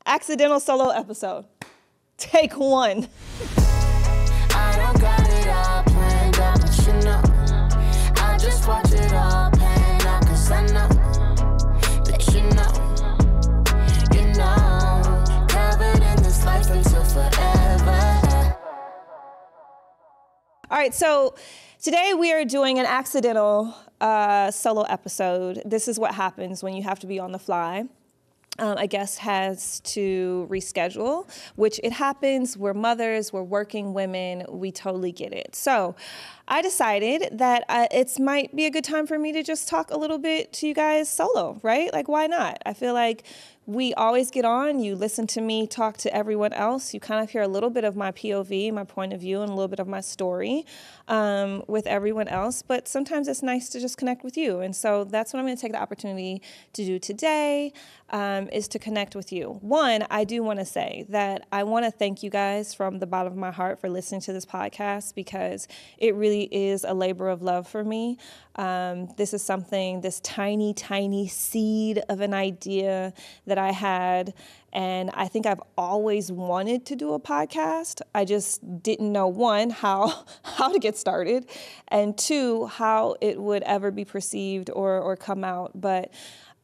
accidental solo episode. Take one. I don't got it all planned out, but you know, I just watch it all pan out, 'cause I know that you know, covered in this life until forever. All right, so today we are doing an accidental solo episode. This is what happens when you have to be on the fly. A guest has to reschedule, which it happens. We're mothers, we're working women, we totally get it. So I decided that it might be a good time for me to just talk a little bit to you guys solo, right? Like, why not? I feel like we always get on, you listen to me talk to everyone else, you kind of hear a little bit of my POV, my point of view, and a little bit of my story with everyone else, but sometimes it's nice to just connect with you. And so that's what I'm gonna take the opportunity to do today, is to connect with you. One, I do wanna say that I wanna thank you guys from the bottom of my heart for listening to this podcast, because it really is a labor of love for me. This is something, this tiny, tiny seed of an idea that I had, and I think I've always wanted to do a podcast. I just didn't know, one, how to get started, and two, how it would ever be perceived or come out. But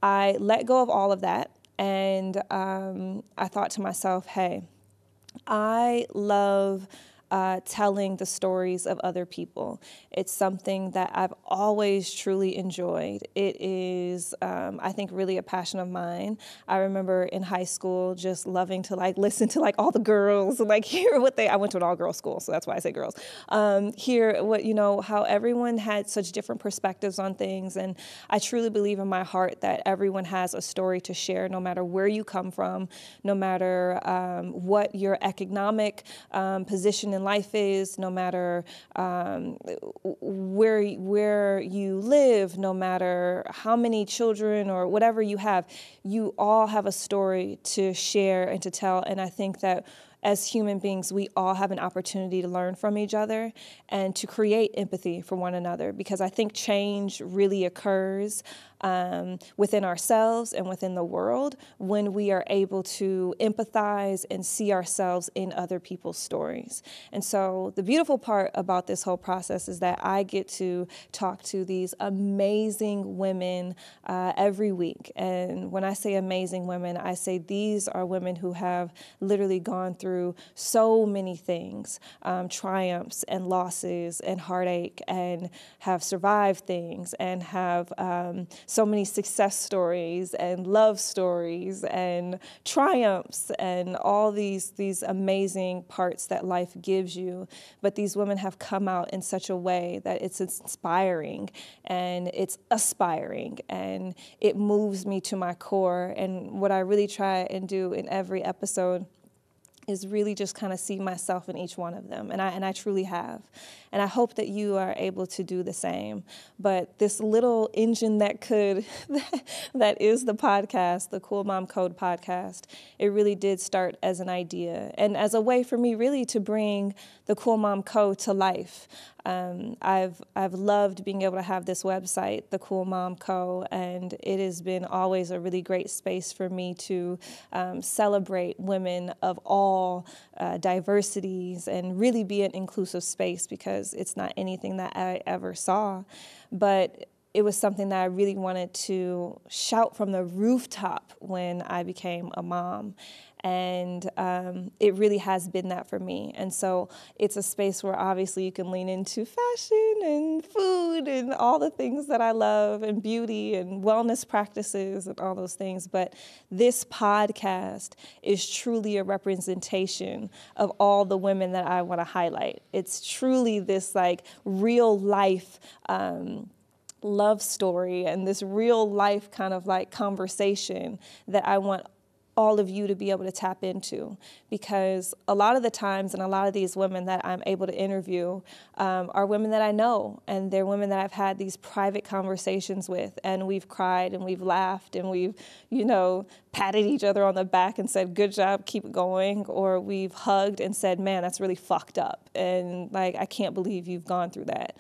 I let go of all of that, and I thought to myself, hey, I love telling the stories of other people. It's something that I've always truly enjoyed. It is, I think, really a passion of mine. I remember in high school just loving to listen to all the girls and hear what I went to an all-girls school, so that's why I say girls. Hear what, how everyone had such different perspectives on things, and I truly believe in my heart that everyone has a story to share, no matter where you come from, no matter what your economic position in life is, no matter where you live, no matter how many children or whatever you all have a story to share and to tell. And I think that as human beings, we all have an opportunity to learn from each other and to create empathy for one another, because I think change really occurs within ourselves and within the world when we are able to empathize and see ourselves in other people's stories. And so the beautiful part about this whole process is that I get to talk to these amazing women every week. And when I say amazing women, I say these are women who have literally gone through so many things, triumphs and losses and heartache, and have survived things, and have so many success stories and love stories and triumphs and all these amazing parts that life gives you. But these women have come out in such a way that it's inspiring and it's aspiring, and it moves me to my core. And what I really try and do in every episode is really just kind of see myself in each one of them. And I truly have. And I hope that you are able to do the same. But this little engine that is the podcast, the Cool Mom Code podcast, it really did start as an idea and as a way for me really to bring the Cool Mom Code to life. I've loved being able to have this website, the Cool Mom Co., and it has been always a really great space for me to celebrate women of all diversities and really be an inclusive space, because it's not anything that I ever saw, but it was something that I really wanted to shout from the rooftop when I became a mom. And it really has been that for me. And so it's a space where obviously you can lean into fashion and food and all the things that I love, and beauty and wellness practices and all those things. But this podcast is truly a representation of all the women that I want to highlight. It's truly this real life love story and this real life kind of conversation that I want all of you to be able to tap into, because a lot of the times and a lot of these women that I'm able to interview are women that I know, and they're women that I've had these private conversations with, and we've cried and we've laughed and we've, patted each other on the back and said, good job, keep going, or we've hugged and said, man, that's really fucked up, and I can't believe you've gone through that.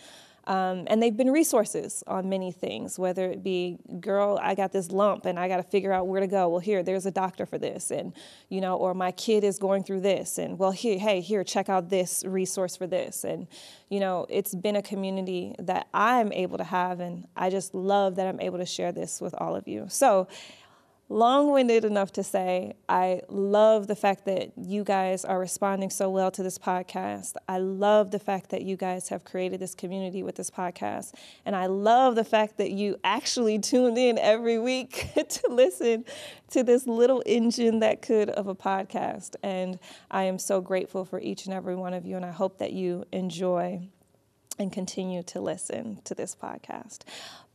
And they've been resources on many things, whether it be, girl, I got this lump and I got to figure out where to go. Well, here, there's a doctor for this. And, or my kid is going through this. And, well, here, check out this resource for this. And, it's been a community that I'm able to have. And I just love that I'm able to share this with all of you. So, long-winded enough to say, I love the fact that you guys are responding so well to this podcast. I love the fact that you guys have created this community with this podcast. And I love the fact that you actually tuned in every week to listen to this little engine that could of a podcast. And I am so grateful for each and every one of you. And I hope that you enjoy and continue to listen to this podcast.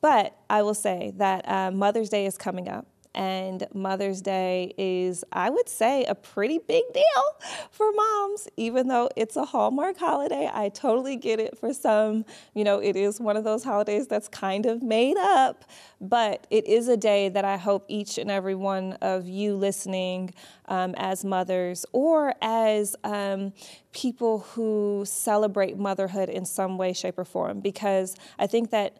But I will say that Mother's Day is coming up. And Mother's Day is, I would say, a pretty big deal for moms, even though it's a Hallmark holiday. I totally get it for some. It is one of those holidays that's kind of made up, but it is a day that I hope each and every one of you listening as mothers or as people who celebrate motherhood in some way, shape, or form, because I think that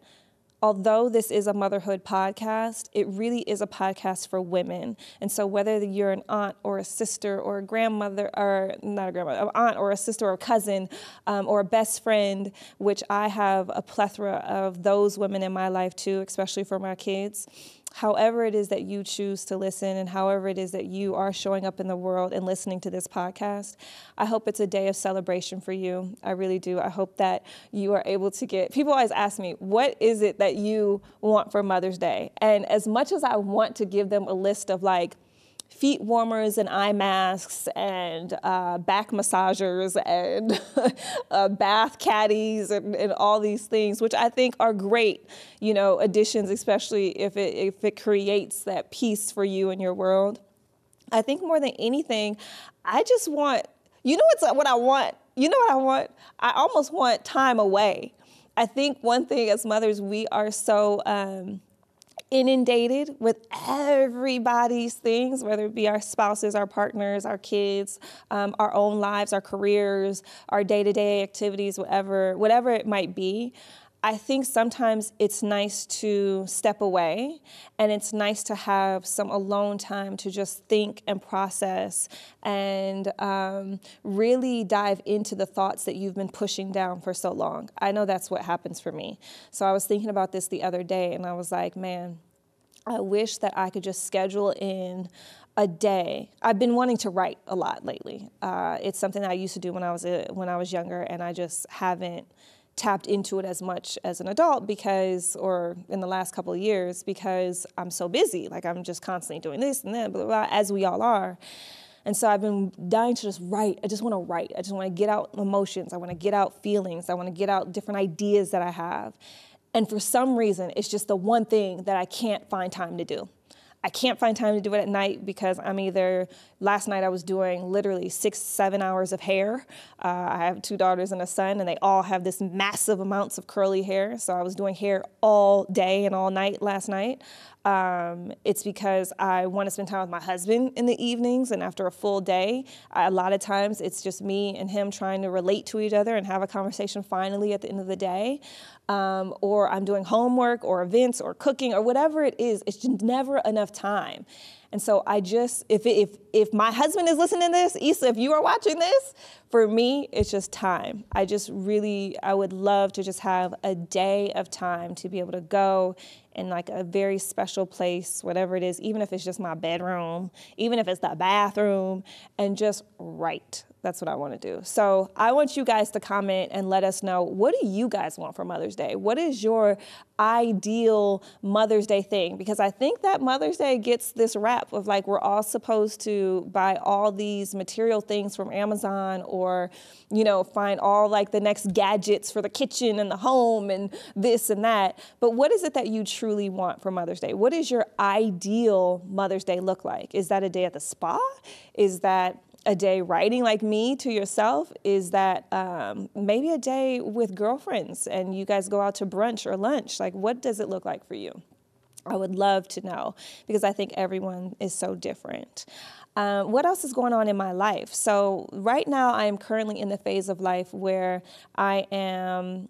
although this is a motherhood podcast, it really is a podcast for women. And so whether you're an aunt or a sister or a grandmother, or not a grandmother, an aunt or a sister or a cousin or a best friend, which I have a plethora of those women in my life too, especially for my kids. However it is that you choose to listen and however it is that you are showing up in the world and listening to this podcast, I hope it's a day of celebration for you. I really do. I hope that you are able to people always ask me, what is it that you want for Mother's Day? And as much as I want to give them a list of feet warmers and eye masks and back massagers and bath caddies and all these things, which I think are great, additions, especially if it creates that peace for you in your world. I think more than anything, I just want, what I want? You know what I want? I almost want time away. I think one thing as mothers, we are so inundated with everybody's things, whether it be our spouses, our partners, our kids, our own lives, our careers, our day-to-day activities, whatever it might be. I think sometimes it's nice to step away and it's nice to have some alone time to just think and process and really dive into the thoughts that you've been pushing down for so long. I know that's what happens for me. So I was thinking about this the other day and I was like, man, I wish that I could just schedule in a day. I've been wanting to write a lot lately. It's something that I used to do when I was younger and I just haven't tapped into it as much as an adult or in the last couple of years because I'm so busy. I'm just constantly doing this and that, blah, blah, blah, as we all are. And so I've been dying to just write. I just want to write. I just want to get out emotions. I want to get out feelings. I want to get out different ideas that I have. And for some reason, it's just the one thing that I can't find time to do. I can't find time to do it at night because last night I was doing literally 6-7 hours of hair. I have 2 daughters and a son, and they all have this massive amounts of curly hair. So I was doing hair all day and all night last night. It's because I want to spend time with my husband in the evenings, and after a full day, a lot of times it's just me and him trying to relate to each other and have a conversation finally at the end of the day. Or I'm doing homework or events or cooking or whatever it is. It's just never enough time. And so I just, if my husband is listening to this, Issa, if you are watching this, for me, it's just time. I would love to just have a day of time to be able to go in a very special place, whatever it is, even if it's just my bedroom, even if it's the bathroom, and just write. That's what I want to do. So I want you guys to comment and let us know, what do you guys want for Mother's Day? What is your ideal Mother's Day thing? Because I think that Mother's Day gets this rap of we're all supposed to buy all these material things from Amazon or, find all the next gadgets for the kitchen and the home and this and that. But what is it that you truly want for Mother's Day? What does your ideal Mother's Day look like? Is that a day at the spa? Is that a day writing like me to yourself? Is that maybe a day with girlfriends and you guys go out to brunch or lunch? What does it look like for you? I would love to know because I think everyone is so different. What else is going on in my life? So right now I am currently in the phase of life where I am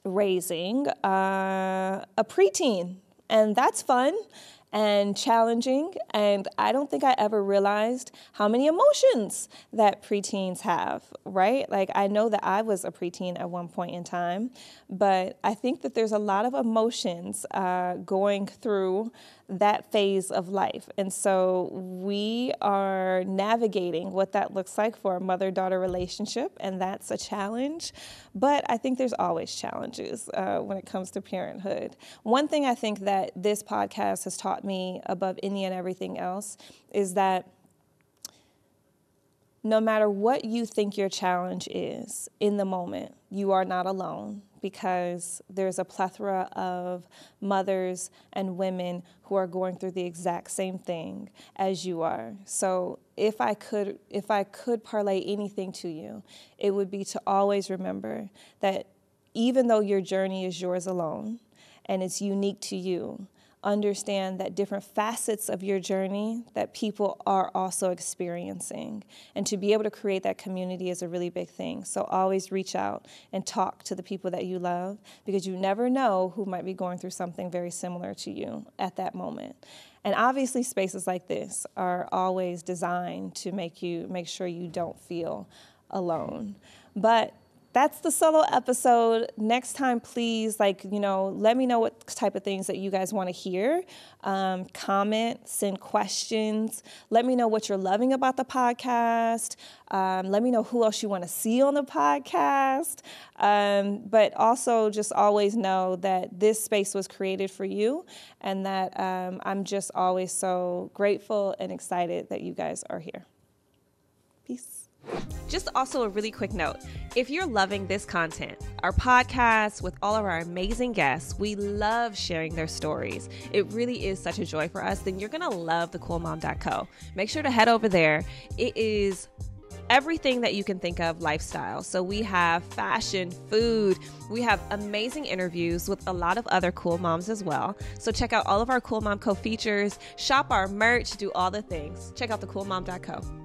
raising a preteen, and that's fun and challenging. And I don't think I ever realized how many emotions that preteens have, right? Like, I know that I was a preteen at one point in time, but I think that there's a lot of emotions going through that phase of life. And so we are navigating what that looks like for a mother-daughter relationship, and that's a challenge. But I think there's always challenges when it comes to parenthood. One thing I think that this podcast has taught me above any and everything else is that no matter what you think your challenge is in the moment, you are not alone, because there's a plethora of mothers and women who are going through the exact same thing as you are. So if I could parlay anything to you, it would be to always remember that even though your journey is yours alone and it's unique to you, understand that different facets of your journey that people are also experiencing. And to be able to create that community is a really big thing. So always reach out and talk to the people that you love, because you never know who might be going through something very similar to you at that moment. And obviously spaces like this are always designed to make sure you don't feel alone. But that's the solo episode. Next time, please, let me know what type of things that you guys want to hear. Comment, send questions. Let me know what you're loving about the podcast. Let me know who else you want to see on the podcast. But also just always know that this space was created for you, and that I'm just always so grateful and excited that you guys are here. Peace. Just also a really quick note. If you're loving this content, our podcast with all of our amazing guests, we love sharing their stories. It really is such a joy for us. Then you're going to love thecoolmom.co. Make sure to head over there. It is everything that you can think of lifestyle. So we have fashion, food, we have amazing interviews with a lot of other cool moms as well. So check out all of our Cool Mom Co features, shop our merch, do all the things. Check out thecoolmom.co.